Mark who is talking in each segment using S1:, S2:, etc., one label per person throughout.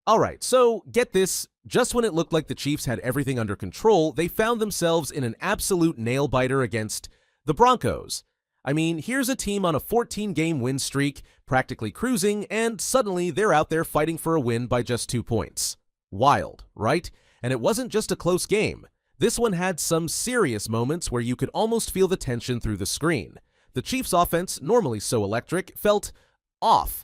S1: Alright, so get this, just when it looked like the Chiefs had everything under control, they found themselves in an absolute nail-biter against the Broncos. I mean, here's a team on a 14-game win streak, practically cruising, and suddenly they're out there fighting for a win by just 2 points. Wild, right? And it wasn't just a close game. This one had some serious moments where you could almost feel the tension through the screen. The Chiefs' offense, normally so electric, felt off.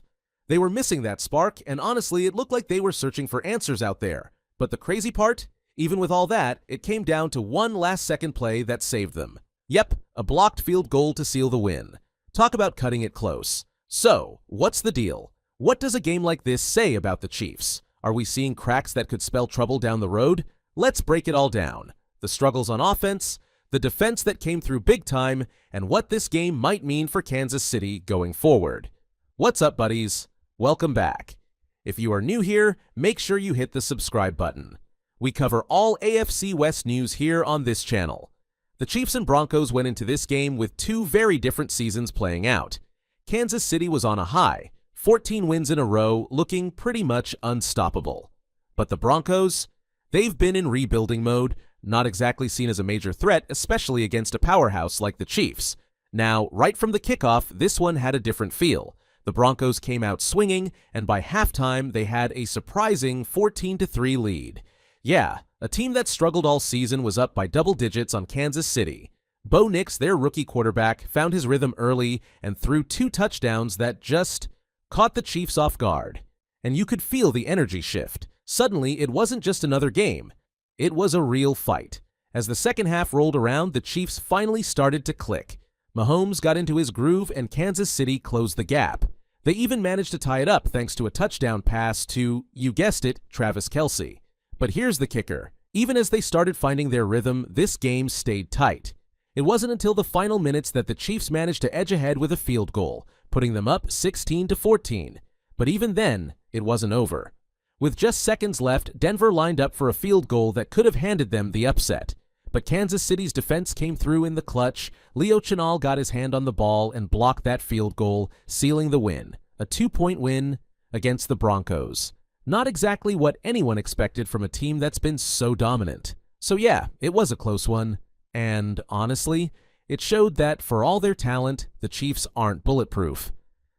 S1: They were missing that spark, and honestly, it looked like they were searching for answers out there. But the crazy part? Even with all that, it came down to one last-second play that saved them. Yep, a blocked field goal to seal the win. Talk about cutting it close. So, what's the deal? What does a game like this say about the Chiefs? Are we seeing cracks that could spell trouble down the road? Let's break it all down. The struggles on offense, the defense that came through big time, and what this game might mean for Kansas City going forward. What's up, buddies? Welcome back. If you are new here, make sure you hit the subscribe button. We cover all AFC West news here on this channel. The Chiefs and Broncos went into this game with two very different seasons playing out. Kansas City was on a high, 14 wins in a row, looking pretty much unstoppable. But the Broncos? They've been in rebuilding mode, not exactly seen as a major threat, especially against a powerhouse like the Chiefs. Now, right from the kickoff, this one had a different feel. The Broncos came out swinging, and by halftime, they had a surprising 14-3 lead. Yeah, a team that struggled all season was up by double digits on Kansas City. Bo Nix, their rookie quarterback, found his rhythm early and threw 2 touchdowns that just caught the Chiefs off guard. And you could feel the energy shift. Suddenly, it wasn't just another game. It was a real fight. As the second half rolled around, the Chiefs finally started to click. Mahomes got into his groove and Kansas City closed the gap. They even managed to tie it up thanks to a touchdown pass to, you guessed it, Travis Kelce. But here's the kicker. Even as they started finding their rhythm, this game stayed tight. It wasn't until the final minutes that the Chiefs managed to edge ahead with a field goal, putting them up 16-14. But even then, it wasn't over. With just seconds left, Denver lined up for a field goal that could have handed them the upset. But Kansas City's defense came through in the clutch. Leo Chenal got his hand on the ball and blocked that field goal, sealing the win. A 2-point win against the Broncos. Not exactly what anyone expected from a team that's been so dominant. So yeah, it was a close one. And honestly, it showed that for all their talent, the Chiefs aren't bulletproof.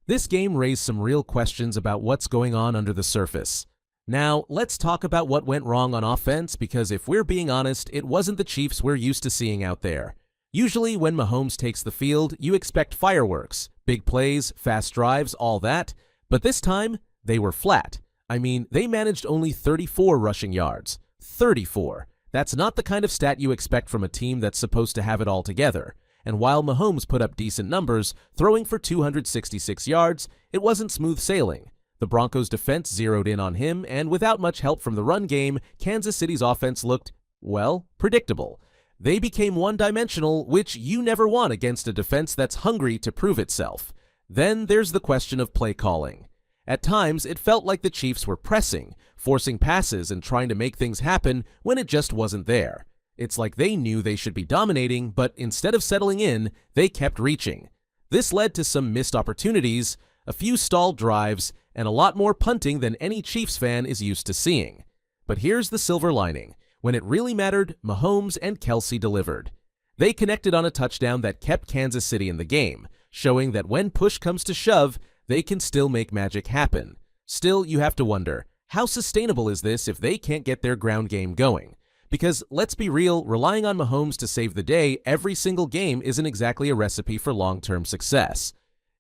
S1: This game raised some real questions about what's going on under the surface. Now, let's talk about what went wrong on offense, because if we're being honest, it wasn't the Chiefs we're used to seeing out there. Usually when Mahomes takes the field, you expect fireworks, big plays, fast drives, all that, but this time, they were flat. I mean, they managed only 34 rushing yards. 34. That's not the kind of stat you expect from a team that's supposed to have it all together. And while Mahomes put up decent numbers, throwing for 266 yards, it wasn't smooth sailing. The Broncos' defense zeroed in on him, and without much help from the run game, Kansas City's offense looked, well, predictable. They became one-dimensional, which you never want against a defense that's hungry to prove itself. Then there's the question of play calling. At times, it felt like the Chiefs were pressing, forcing passes and trying to make things happen when it just wasn't there. It's like they knew they should be dominating, but instead of settling in, they kept reaching. This led to some missed opportunities, a few stalled drives, and a lot more punting than any Chiefs fan is used to seeing. But here's the silver lining. When it really mattered, Mahomes and Kelce delivered. They connected on a touchdown that kept Kansas City in the game, showing that when push comes to shove, they can still make magic happen. Still, you have to wonder, how sustainable is this if they can't get their ground game going? Because, let's be real, relying on Mahomes to save the day every single game isn't exactly a recipe for long-term success.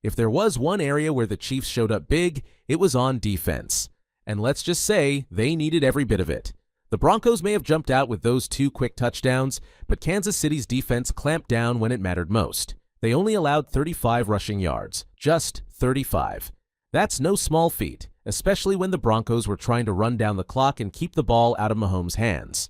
S1: If there was one area where the Chiefs showed up big, it was on defense. And let's just say, they needed every bit of it. The Broncos may have jumped out with those 2 quick touchdowns, but Kansas City's defense clamped down when it mattered most. They only allowed 35 rushing yards. Just 35. That's no small feat, especially when the Broncos were trying to run down the clock and keep the ball out of Mahomes' hands.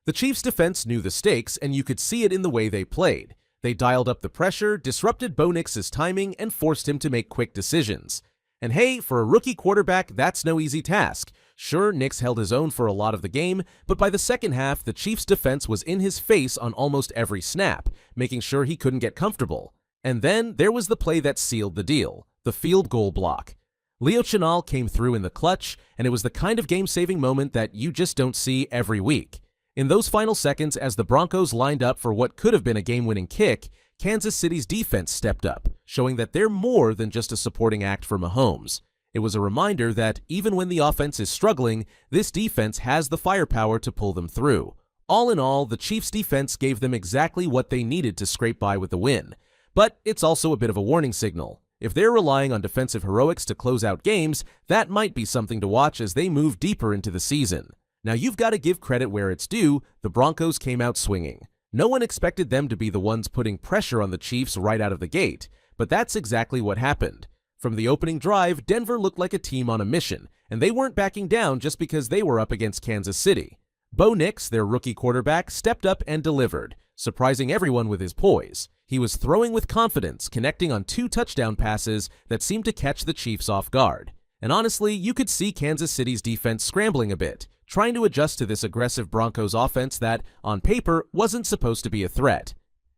S1: The Chiefs' defense knew the stakes, and you could see it in the way they played. They dialed up the pressure, disrupted Bo Nix's timing, and forced him to make quick decisions. And hey, for a rookie quarterback, that's no easy task. Sure, Nix held his own for a lot of the game, but by the second half, the Chiefs' defense was in his face on almost every snap, making sure he couldn't get comfortable. And then there was the play that sealed the deal, the field goal block. Leo Chenal came through in the clutch, and it was the kind of game-saving moment that you just don't see every week. In those final seconds, as the Broncos lined up for what could have been a game-winning kick, Kansas City's defense stepped up, showing that they're more than just a supporting act for Mahomes. It was a reminder that even when the offense is struggling, this defense has the firepower to pull them through. All in all, the Chiefs' defense gave them exactly what they needed to scrape by with the win. But it's also a bit of a warning signal. If they're relying on defensive heroics to close out games, that might be something to watch as they move deeper into the season. Now, you've got to give credit where it's due. The Broncos came out swinging. No one expected them to be the ones putting pressure on the Chiefs right out of the gate, but that's exactly what happened. From the opening drive, Denver looked like a team on a mission, and they weren't backing down just because they were up against Kansas City. Bo Nix, their rookie quarterback, stepped up and delivered, surprising everyone with his poise. He was throwing with confidence, connecting on 2 touchdown passes that seemed to catch the Chiefs off guard. And honestly, you could see Kansas City's defense scrambling a bit, trying to adjust to this aggressive Broncos offense that, on paper, wasn't supposed to be a threat.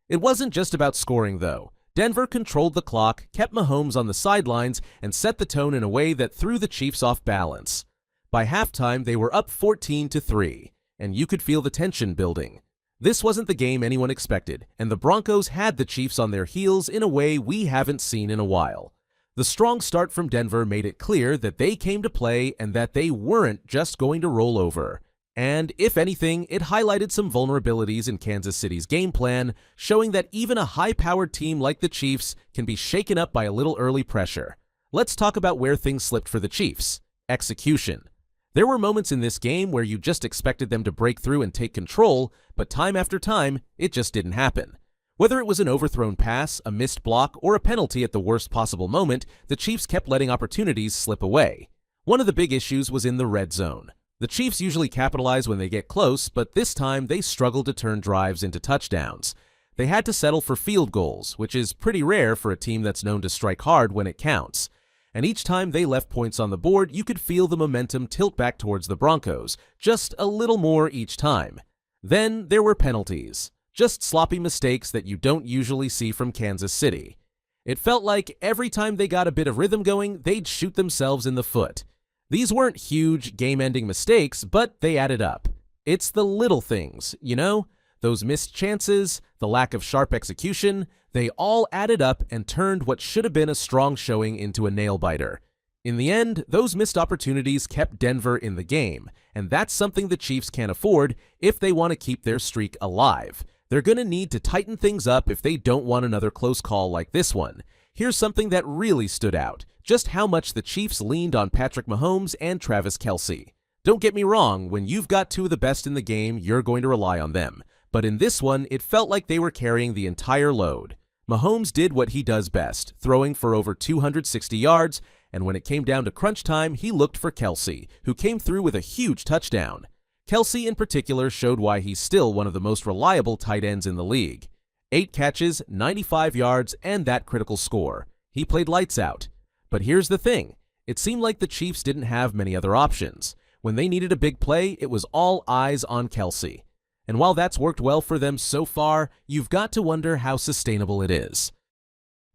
S1: It wasn't just about scoring, though. Denver controlled the clock, kept Mahomes on the sidelines, and set the tone in a way that threw the Chiefs off balance. By halftime, they were up 14-3, and you could feel the tension building. This wasn't the game anyone expected, and the Broncos had the Chiefs on their heels in a way we haven't seen in a while. The strong start from Denver made it clear that they came to play and that they weren't just going to roll over. And, if anything, it highlighted some vulnerabilities in Kansas City's game plan, showing that even a high-powered team like the Chiefs can be shaken up by a little early pressure. Let's talk about where things slipped for the Chiefs. Execution. There were moments in this game where you just expected them to break through and take control, but time after time, it just didn't happen. Whether it was an overthrown pass, a missed block, or a penalty at the worst possible moment, the Chiefs kept letting opportunities slip away. One of the big issues was in the red zone. The Chiefs usually capitalize when they get close, but this time they struggled to turn drives into touchdowns. They had to settle for field goals, which is pretty rare for a team that's known to strike hard when it counts. And each time they left points on the board, you could feel the momentum tilt back towards the Broncos, just a little more each time. Then there were penalties. Just sloppy mistakes that you don't usually see from Kansas City. It felt like every time they got a bit of rhythm going, they'd shoot themselves in the foot. These weren't huge, game-ending mistakes, but they added up. It's the little things, you know? Those missed chances, the lack of sharp execution, they all added up and turned what should have been a strong showing into a nail-biter. In the end, those missed opportunities kept Denver in the game, and that's something the Chiefs can't afford if they want to keep their streak alive. They're going to need to tighten things up if they don't want another close call like this one. Here's something that really stood out, just how much the Chiefs leaned on Patrick Mahomes and Travis Kelce. Don't get me wrong, when you've got 2 of the best in the game, you're going to rely on them. But in this one, it felt like they were carrying the entire load. Mahomes did what he does best, throwing for over 260 yards, and when it came down to crunch time, he looked for Kelce, who came through with a huge touchdown. Kelce in particular showed why he's still one of the most reliable tight ends in the league. 8 catches, 95 yards, and that critical score. He played lights out. But here's the thing. It seemed like the Chiefs didn't have many other options. When they needed a big play, it was all eyes on Kelce. And while that's worked well for them so far, you've got to wonder how sustainable it is.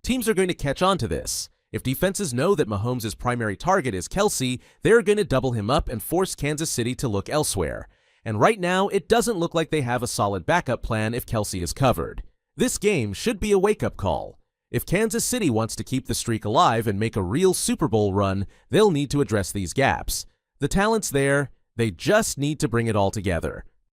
S1: Teams are going to catch on to this. If defenses know that Mahomes' primary target is Kelce, they're going to double him up and force Kansas City to look elsewhere. And right now, it doesn't look like they have a solid backup plan if Kelce is covered. This game should be a wake-up call. If Kansas City wants to keep the streak alive and make a real Super Bowl run, they'll need to address these gaps. The talent's there, they just need to bring it all together.